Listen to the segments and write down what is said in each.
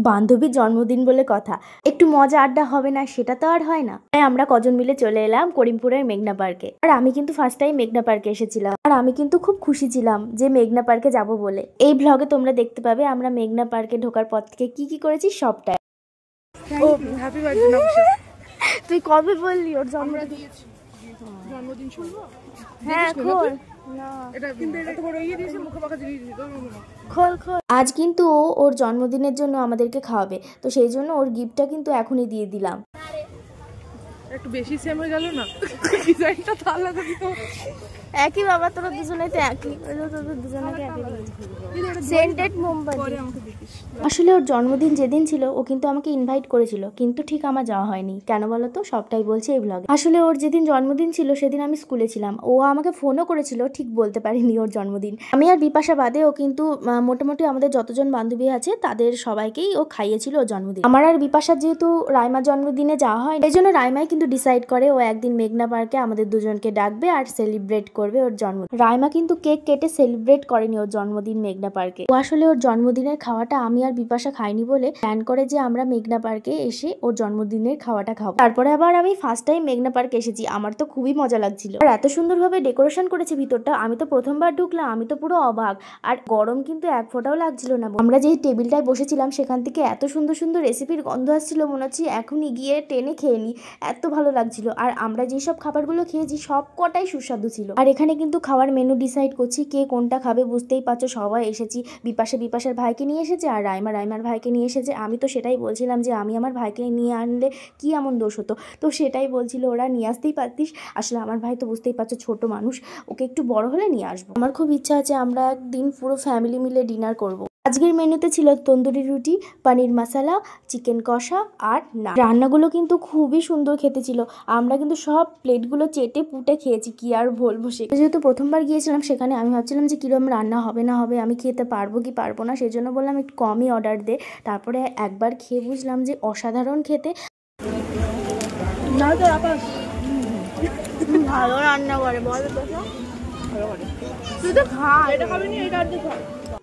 বান্ধবীর জন্মদিন বলে কথা, একটু মজা আড্ডা হবে না সেটা তো আর হয় না। তাই আমরা কজন মিলে চলে এলাম করিমপুরের মেঘনা পার্কে। আর আমি কিন্তু ফার্স্ট টাইম মেঘনা পার্কে এসেছিলাম, আর আমি কিন্তু খুব খুশি ছিলাম যে মেঘনা পার্কে যাব বলে। এই ভ্লগে তোমরা দেখতে পাবে আমরা মেঘনা পার্কে ঢোকার পর থেকে কি কি করেছি সবটাই। ও হ্যাপি বার্থডে নকশা। তুই কবে বললি ওর জন্মদিন? শুনবো? হ্যাঁ খোল না, এটা কিন্তু এত বড় ইয়ে দিয়েছে, মুখে পাকা জিনিস দিয়েছে, খোল খোল। আজ কিন্তু ও ওর জন্মদিনের জন্য আমাদেরকে খাওয়াবে, তো সেই জন্য ওর গিফটটা কিন্তু এখনই দিয়ে দিলাম। একটু বেশি সেম হয়ে গেল না? ডিজাইনটা তো আলাদা দিতো। একই বাবা, তোরা দুজনেই তো একই, তোদের দুজনকে একই সেন্টেড মোমবাতি। আসলে ওর জন্মদিন যেদিন ছিল ও কিন্তু আমাকে ইনভাইট করেছিল, কিন্তু ঠিক আমার যাওয়া হয়নি। কেন বলো তো? সবটাই বলছি এই ব্লগে। আসলে ওর যেদিন জন্মদিন ছিল সেদিন আমি স্কুলে ছিলাম। ও আমাকে ফোনও করেছিল, ঠিক বলতে পারিনি ওর জন্মদিন। আমি আর বিপাশা বাদে ও কিন্তু মোটামুটি আমাদের যতজন বান্ধবী আছে তাদের সবাইকেই ও খাইয়েছিল ওর জন্মদিন। আমার আর বিপাশার যেহেতু রাইমার জন্মদিনে যাওয়া হয়, এই জন্য রাইমাই কিন্তু ডিসাইড করে ও একদিন মেঘনা পার্কে আমাদের দুজনকে ডাকবে আর সেলিব্রেট করবে ওর জন্মদিন। রাইমা কিন্তু কেক কেটে সেলিব্রেট করেনি ওর জন্মদিন মেঘনা পার্কে। ও আসলে ওর জন্মদিনের খাওয়াটা আমি আর বিপাশা খাইনি বলে প্ল্যান করে যে আমরা মেঘনা পার্কে এসে ওর জন্মদিনের খাওয়াটা খাবো। তারপরে আবার আমি ফার্স্ট টাইম মেঘনা পার্কে এসেছি, আমার তো খুবই মজা লাগছিল। আর এত সুন্দরভাবে ডেকোরেশন করেছে ভিতরটা, আমি তো প্রথমবার ঢুকলাম, আমি তো পুরো অবাক। আর গরম কিন্তু এক ফোঁটাও লাগছিল না। আমরা যেই টেবিলটায় বসেছিলাম সেখান থেকে এত সুন্দর সুন্দর রেসিপির গন্ধ আসছিল, মনে হচ্ছে এখনই গিয়ে টেনে খেয়ে নি, এত ভালো লাগছিল। আর আমরা যেসব খাবারগুলো খেয়েছি সব কটাই সুস্বাদু ছিল। আর এখানে কিন্তু খাওয়ার মেনু ডিসাইড করছি কে কোনটা খাবে, বুঝতেই পারছো সবাই এসেছি। বিপাশার ভাইকে নিয়ে এসেছে আর রাইমার ভাইকে নিয়ে এসেছে। আমি তো সেটাই বলছিলাম যে আমি আমার ভাইকে নিয়ে আনলে কি এমন দোষ হতো, তো সেটাই বলছিল ওরা নিয়ে আসতেই পারতিস। আসলে আমার ভাই তো বুঝতেই পারছো ছোট মানুষ, ওকে একটু বড় হলে নিয়ে আসবো। আমার খুব ইচ্ছা আছে আমরা একদিন পুরো ফ্যামিলি মিলে ডিনার করব। আজকের মেনুতে ছিল তন্দুরি রুটি, পনির মশলা, চিকেন কষা আর নান। রান্নাগুলো কিন্তু খুবই সুন্দর খেতে ছিল। আমরা কিন্তু সব প্লেটগুলো চেটে পুটে খেয়েছি, কি আর বলবো। সে যেহেতু প্রথমবার গিয়েছিলাম সেখানে, আমি ভাবছিলাম যে কিরকম রান্না হবে না হবে, আমি খেতে পারবো কি পারবো না, সেই জন্য বললাম একটু কমই অর্ডার দে। তারপরে একবার খেয়ে বুঝলাম যে অসাধারণ খেতে। ভালো রান্না করে বল, তুই তো খা, এটা খাবি না, এটা আর খা।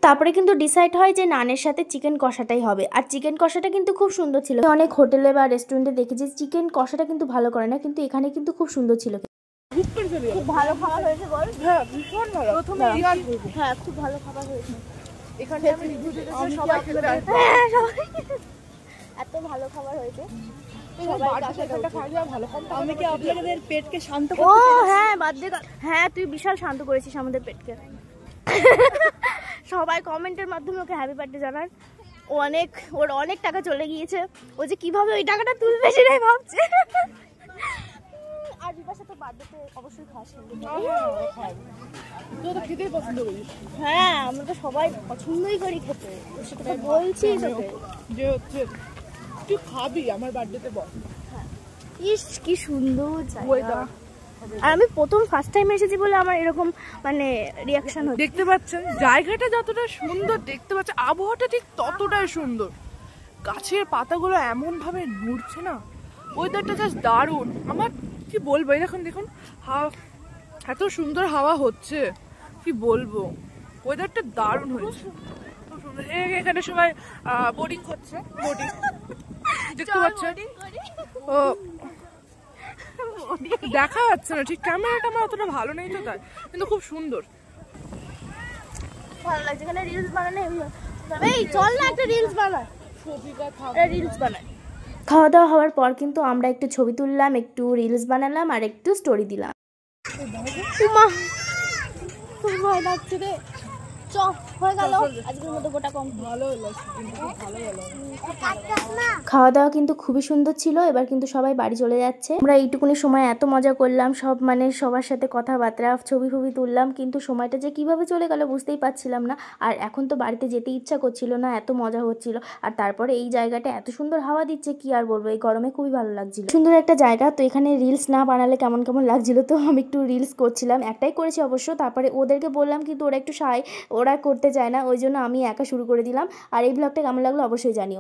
তারপরে কিন্তু ডিসাইড হয় যে নানের সাথে চিকেন কষাটাই হবে। আর চিকেন কষাটা কিন্তু খুব সুন্দর ছিল। অনেক হোটেলে বা রেস্টুরেন্টে দেখেছি চিকেন কষাটা কিন্তু ভালো করে না, কিন্তু এখানে কিন্তু খুব সুন্দর ছিল। খুব ভালো খাবার হয়েছে বল। হ্যাঁ ভীষণ ভালো, প্রথমে হ্যাঁ খুব ভালো খাবার হয়েছে। এখানে আমি রিভিউ দিতেছি সবাই খেতে, হ্যাঁ সবাই এত ভালো খাবার হয়েছে। পেটকে শান্ত করতে। ও হ্যাঁ বার্থডে, হ্যাঁ তুই বিশাল শান্ত করেছিস আমাদের পেটকে। সবাই কমেন্টের মাধ্যমে ওকে হ্যাপি বার্থডে জানান। ওর অনেক টাকা চলে গিয়েছে, ও যে কিভাবে ওই টাকাটা তুলবে সেটাই ভাবছে। আর বিপাশা তো বার্থডেতে অবশ্যই খাস, হ্যাঁ আমরা তো সবাই পছন্দই করি খেতে, সেটা বলছি যে হচ্ছে তুই খাবি আমার বার্থডেতে বল। ইস কি সুন্দর জায়গা। আর আমি প্রথম ফার্স্ট টাইম এসেছি বলে আমার এরকম মানে রিয়াকশন হচ্ছে। দেখতে পাচ্ছেন জায়গাটা যতটা সুন্দর দেখতে পাচ্ছেন, আবহাওয়াটা ঠিক ততটাই সুন্দর। গাছের পাতাগুলো এমন ভাবে নড়ছে না, ওয়েদারটা জাস্ট দারুণ। আমার কি বলবো, দেখুন দেখুন এত সুন্দর হাওয়া হচ্ছে, কি বলবো, ওয়েদারটা দারুণ হয়েছে, খুব সুন্দর। এখানে সবাই বোটিং করছে, বোটিং দেখতে পাচ্ছেন। ও দেখা যাচ্ছে না ঠিক, ক্যামেরাটা আমার অতটা ভালো নেই তো তাই, কিন্তু খুব সুন্দর ভালো লাগছে। এখানে রিলস বানানো, এই চল না একটা রিলস বানাই, রিলস বানাই। খাওয়া দাওয়া হওয়ার পর কিন্তু আমরা একটু ছবি তুললাম, একটু রিলস বানালাম আর একটু স্টোরি দিলাম। ভয় লাগছে রে, খাওয়া দাওয়া কিন্তু খুবই সুন্দর ছিল। এবার কিন্তু সবাই বাড়ি চলে যাচ্ছে। আমরা এইটুকুনি সময় এত মজা করলাম, সব মানে সবার সাথে কথাবার্তা ছবি তুললাম, কিন্তু সময়টা যে কিভাবে চলে গেল বুঝতেই পারছিলাম না। আর এখন তো বাড়িতে যেতে ইচ্ছা করছিল না, এত মজা হচ্ছিল। আর তারপরে এই জায়গাটা এত সুন্দর হাওয়া দিচ্ছে, কি আর বলবো, এই গরমে খুবই ভালো লাগছিল। সুন্দর একটা জায়গা, তো এখানে রিলস না বানালে কেমন কেমন লাগছিল, তো আমি একটু রিলস করছিলাম, একটাই করেছি অবশ্য। তারপরে ওদেরকে বললাম কিন্তু ওরা একটু ওরা করতে চায় না, ওই জন্য আমি একা শুরু করে দিলাম। আর এই ব্লগটা কেমন লাগলো অবশ্যই জানিও।